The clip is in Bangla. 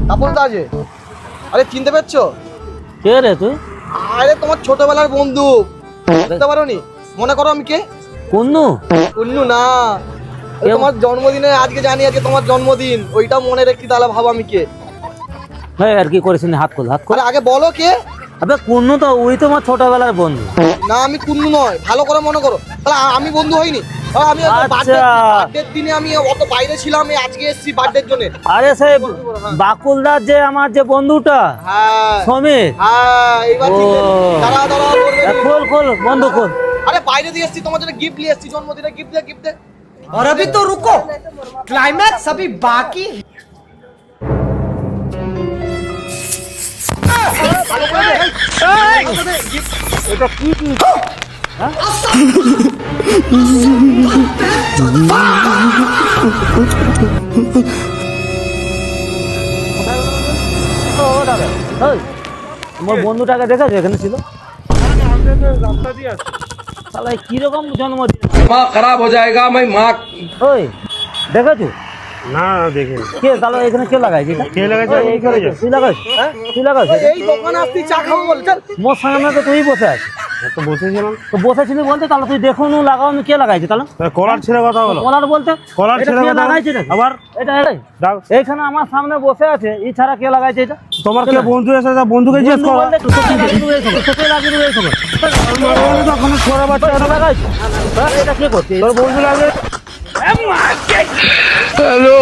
তাপস দা যে, আরে চিনতে পারছো? কে রে তুই? আরে তোমার ছোটবেলার বন্ধু, বুঝতে পারোনি? মনে করো আমি কে? কুন্নু? কুন্নু না, আরে তোমার জন্মদিনে আজকে জানি আজকে তোমার জন্মদিন, ওইটা মনে রেখে তাহলে ভাবো আমি কে। হ্যাঁ আর কি করেছিস? হাত খোল, হাত খোল। আরে আগে বলো কে? আবে কুন্নু তো ওই তোমার ছোটবেলার বন্ধু। না আমি কুন্নু নয়, ভালো করে মনে করো। তাহলে আমি বন্ধু হইনি? আমি আচ্ছা। বার্থডের দিনে আমি অত বাইরে ছিলাম, আমি আজকে এসেছি বার্থডের জন্য। আরে সেই বাকুলদার যে আমার যে বন্ধুটা হ্যাঁ সমীর। হ্যাঁ, এইবার ঠিক আছে। দাঁড়াও দাঁড়াও করবে নি। খোল খোল, বন্ধ খোল। আরে বাইরে দিয়ে এসেছি, তোমার জন্য গিফট নিয়ে এসেছি, জন্মদিনে গিফট দে, গিফট দে। और अभी तो रुको, क्लाइमैक्स अभी बाकी है। এটা কি কি? তোমার বন্ধুটাকে দেখেছো এখানে ছিল? শালা কিরকম জন্মদিন? दिमाग खराब हो जाएगा मैं माँ ওই দেখেছো? না দেখিনি। কে তাহলে এখানে কে লাগাইছে এটা? কে লাগাইছে? এই করেছে তুই লাগাইছিস? হ্যাঁ তুই লাগাইছিস? এই দোকানে আসছি চা খাবো বল, চল। মোর সামনে তো তুই বসে আছিস। তো বসেছিলাম। তো বসেছিলি বলতে তাহলে তুই দেখুন লাগাও, আমি কে লাগাইছে তাহলে? কলার ছেড়ে কথা হলো। কলার বলতে কলার এটা ছেড়ে কে কথা লাগাইছে এটা? আবার এটা এটাই দাও। এইখানে আমার সামনে বসে আছে, এছাড়া কে লাগাইছে এটা? তোমার কে বন্ধু এসে তা বন্ধুকে জিজ্ঞেস বন্ধু করো। বলতে তোকে লাগিয়ে দেবে এই খবর, তোকে লাগিয়ে দেবে এই খবর। তখন ছোড়া বাচ্চা এটা লাগাইছে? হ্যাঁ, এটা কে করছে? তোর বন্ধু লাগে। हेलो